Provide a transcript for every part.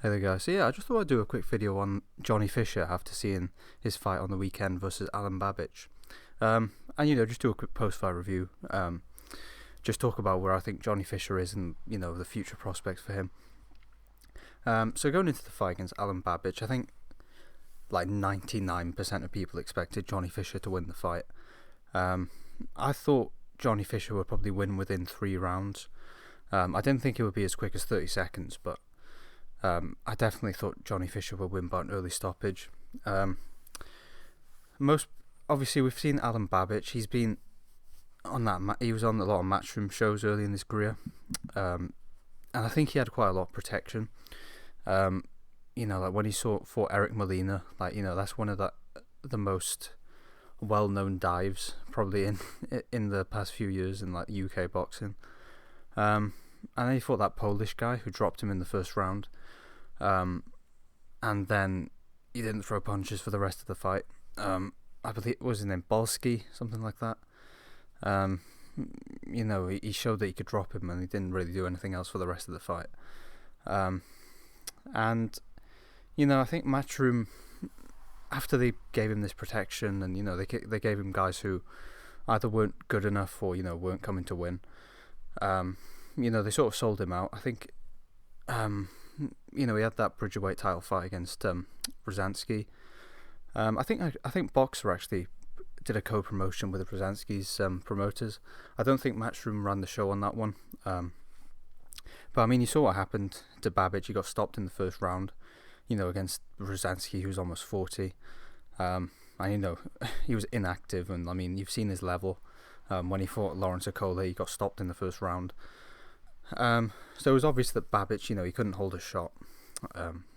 Hey there, guys. So yeah, I just thought I'd do a quick video on Johnny Fisher after seeing his fight on the weekend versus Alen Babic. And just do a quick post-fight review. Just talk about where I think Johnny Fisher is and the future prospects for him. So going into the fight against Alen Babic, I think like 99% of people expected Johnny Fisher to win the fight. I thought Johnny Fisher would probably win within 3 rounds. I didn't think it would be as quick as 30 seconds, but I definitely thought Johnny Fisher would win by an early stoppage. Most obviously, we've seen Alen Babic. He's been on that. He was on a lot of matchroom shows early in his career, and I think he had quite a lot of protection. Like when he fought Eric Molina, that's one of the most well-known dives probably in the past few years in like UK boxing. And then he fought that Polish guy who dropped him in the first round. And then he didn't throw punches for the rest of the fight. I believe it was his name Bolski, something like that. He showed that he could drop him, and he didn't really do anything else for the rest of the fight. I think Matchroom, after they gave him this protection, and they gave him guys who either weren't good enough or weren't coming to win. They sort of sold him out. I think, he had that Bridgerweight title fight against Brzezinski. I think Boxer actually did a co-promotion with Brzezinski's promoters. I don't think Matchroom ran the show on that one. But I mean, you saw what happened to Babic. He got stopped in the first round, against Brzezinski, who's almost 40. And he was inactive, and I mean, you've seen his level. When he fought Lawrence Okola, he got stopped in the first round. So it was obvious that Babic, he couldn't hold a shot.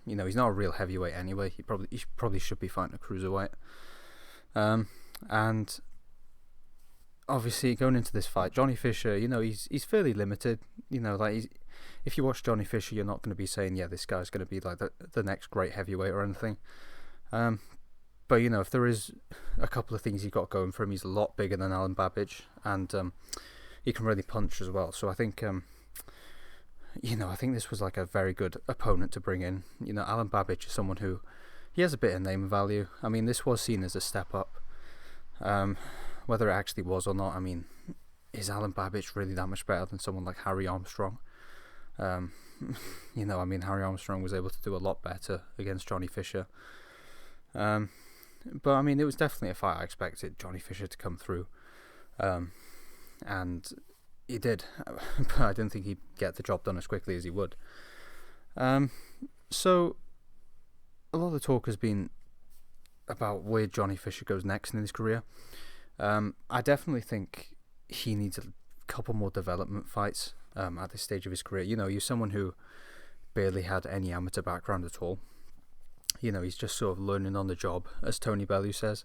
He's not a real heavyweight anyway. He probably should be fighting a cruiserweight. And obviously going into this fight, Johnny Fisher, he's fairly limited. If you watch Johnny Fisher, you're not going to be saying, yeah, this guy's going to be like the next great heavyweight or anything. But if there is a couple of things he's got going for him, he's a lot bigger than Alen Babic, and he can really punch as well. So I think, I think this was like a very good opponent to bring in. Alen Babic is someone who he has a bit of name value. I mean, this was seen as a step up. Whether it actually was or not, I mean, is Alen Babic really that much better than someone like Harry Armstrong? Harry Armstrong was able to do a lot better against Johnny Fisher. But I mean, it was definitely a fight I expected Johnny Fisher to come through, and he did. But I didn't think he'd get the job done as quickly as he would. So a lot of the talk has been about where Johnny Fisher goes next in his career. I definitely think he needs a couple more development fights at this stage of his career. He's someone who barely had any amateur background at all. He's just sort of learning on the job, as Tony Bellew says.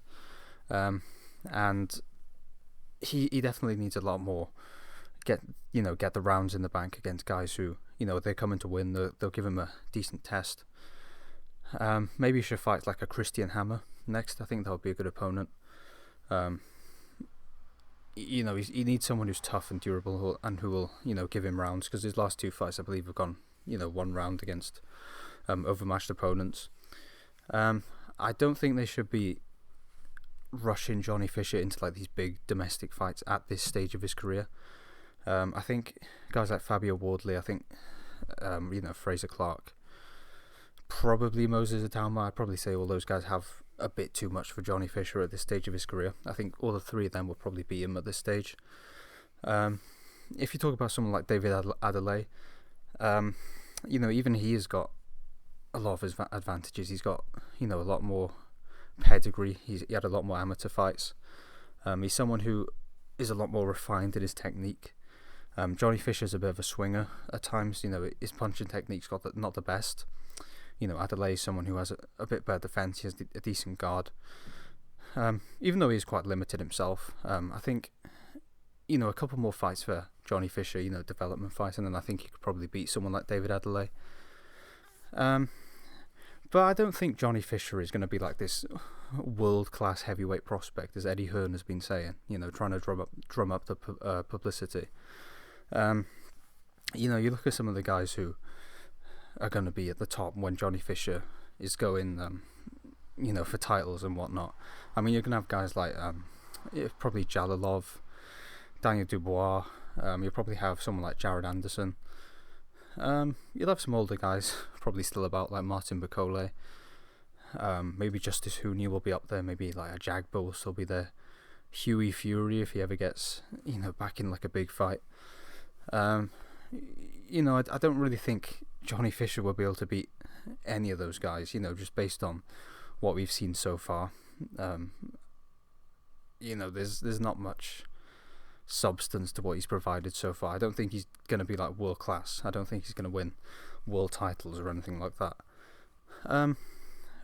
And he definitely needs a lot more. Get the rounds in the bank against guys who, they're coming to win. They'll give him a decent test. Maybe he should fight like a Christian Hammer next. I think that would be a good opponent. He needs someone who's tough and durable and who will, give him rounds, because his last 2 fights, I believe, have gone, 1 round against overmatched opponents. I don't think they should be rushing Johnny Fisher into like these big domestic fights at this stage of his career. I think guys like Fabio Wardley, I think, Fraser Clark, probably Moses Atalma, I'd probably say all those guys have a bit too much for Johnny Fisher at this stage of his career. I think all the 3 of them will probably beat him at this stage. If you talk about someone like David Adelaide, even he has got a lot of his advantages. He's got, a lot more pedigree. He had a lot more amateur fights. He's someone who is a lot more refined in his technique. Johnny Fisher's a bit of a swinger at times. His punching technique's not the best. Adelaide is someone who has a bit better defense. He has a decent guard. Even though he's quite limited himself, I think, a couple more fights for Johnny Fisher, development fights, and then I think he could probably beat someone like David Adelaide. But I don't think Johnny Fisher is going to be like this world-class heavyweight prospect, as Eddie Hearn has been saying, trying to drum up the publicity. You look at some of the guys who are going to be at the top when Johnny Fisher is going, for titles and whatnot. I mean, you're going to have guys like probably Jalilov, Daniel Dubois. You'll probably have someone like Jared Anderson. You'll have some older guys probably still about, like Martin Bacole. Maybe Justice Hooney will be up there. Maybe like a Jagba will still be there. Huey Fury, if he ever gets back in like a big fight. I don't really think Johnny Fisher will be able to beat any of those guys. Just based on what we've seen so far. There's not much substance to what he's provided so far. I don't think he's going to be like world class. I don't think he's going to win world titles or anything like that.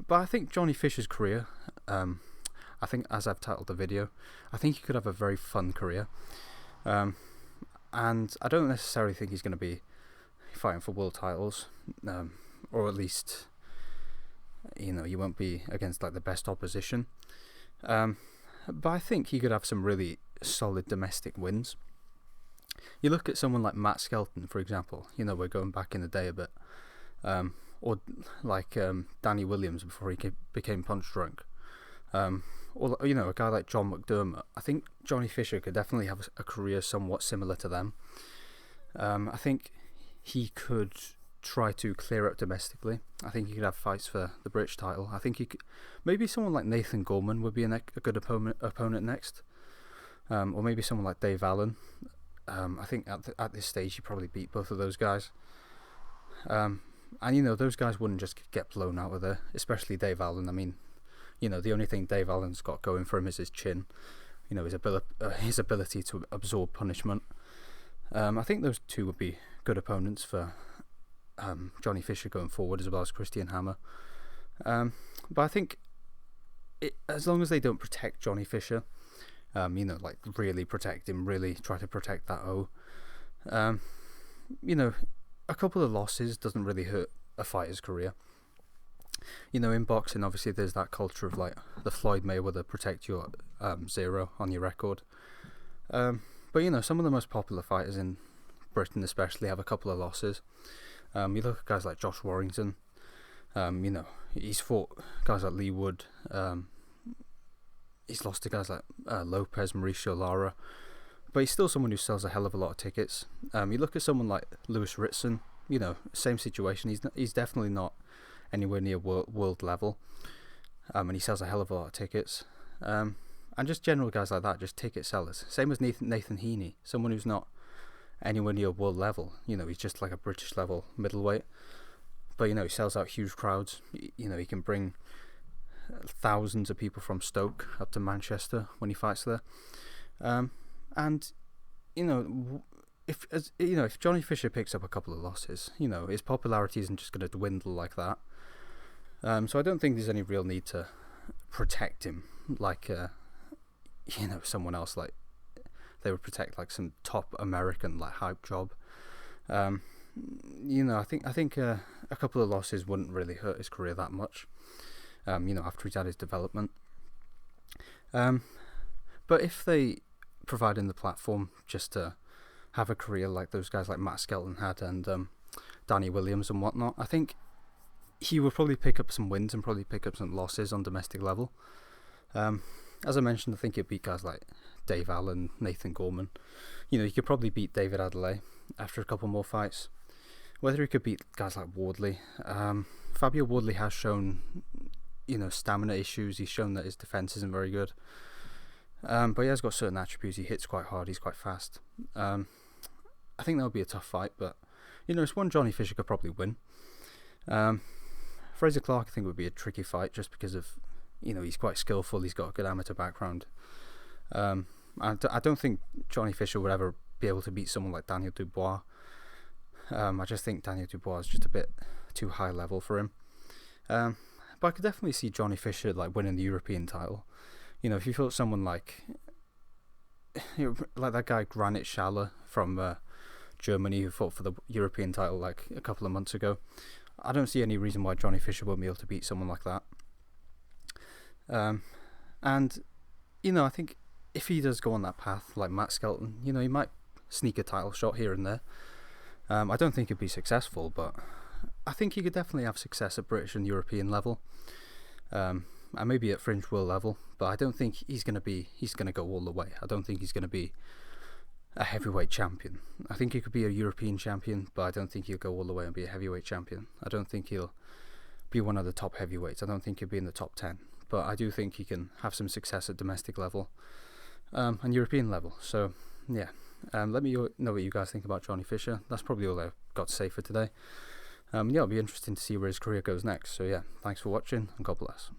But I think Johnny Fisher's career, I think as I've titled the video, I think he could have a very fun career. And I don't necessarily think he's going to be fighting for world titles, or at least, you won't be against like the best opposition. But I think he could have some really solid domestic wins. You look at someone like Matt Skelton, for example. We're going back in the day a bit, or like Danny Williams before he became punch drunk, or a guy like John McDermott. I think Johnny Fisher could definitely have a career somewhat similar to them. I think he could try to clear up domestically. I think he could have fights for the British title. I think he could, maybe someone like Nathan Gorman would be a good opponent next, or maybe someone like Dave Allen. I think at this stage he probably beat both of those guys. And those guys wouldn't just get blown out of there, especially Dave Allen. I mean, the only thing Dave Allen's got going for him is his chin. His ability to absorb punishment. I think those two would be good opponents for Johnny Fisher going forward, as well as Christian Hammer. But I think as long as they don't protect Johnny Fisher, like really protect him, really try to protect that O, a couple of losses doesn't really hurt a fighter's career. In boxing, obviously there's that culture of like the Floyd Mayweather protect your zero on your record. But some of the most popular fighters in Britain especially have a couple of losses. You look at guys like Josh Warrington. He's fought guys like Lee Wood. He's lost to guys like Lopez, Mauricio Lara. But he's still someone who sells a hell of a lot of tickets. You look at someone like Lewis Ritson. Same situation. He's definitely not anywhere near world level. And he sells a hell of a lot of tickets. And just general guys like that, just ticket sellers. Same as Nathan Heaney, someone who's not anywhere near world level. He's just like a British level middleweight. But he sells out huge crowds. He can bring thousands of people from Stoke up to Manchester when he fights there. If Johnny Fisher picks up a couple of losses, his popularity isn't just going to dwindle like that. So I don't think there's any real need to protect him like someone else, like they would protect like some top American like hype job. I think a couple of losses wouldn't really hurt his career that much. After he's had his development. But if they provide him the platform just to have a career like those guys like Matt Skelton had and Danny Williams and whatnot, I think he would probably pick up some wins and probably pick up some losses on domestic level. As I mentioned, I think he'll beat guys like Dave Allen, Nathan Gorman. He could probably beat David Adeleye after a couple more fights. Whether he could beat guys like Wardley. Fabio Wardley has shown, stamina issues. He's shown that his defense isn't very good. But he has got certain attributes. He hits quite hard. He's quite fast. I think that would be a tough fight, but it's one Johnny Fisher could probably win. Fraser Clark, I think, would be a tricky fight just because of, he's quite skillful. He's got a good amateur background. I don't think Johnny Fisher would ever be able to beat someone like Daniel Dubois. I just think Daniel Dubois is just a bit too high level for him. But I could definitely see Johnny Fisher like winning the European title. If you felt someone like that guy Granit Xhalla from Germany who fought for the European title like a couple of months ago, I don't see any reason why Johnny Fisher won't be able to beat someone like that. I think if he does go on that path like Matt Skelton, he might sneak a title shot here and there. I don't think he'd be successful, but I think he could definitely have success at British and European level, and maybe at Fringe World level. But I don't think he's going to go all the way. I don't think he's going to be a heavyweight champion. I think he could be a European champion, but I don't think he'll go all the way and be a heavyweight champion. I don't think he'll be one of the top heavyweights. I don't think he'll be in the top 10. But I do think he can have some success at domestic level and European level. So, yeah. Let me know what you guys think about Johnny Fisher. That's probably all I've got to say for today. Yeah, it'll be interesting to see where his career goes next. So, yeah, thanks for watching, and God bless.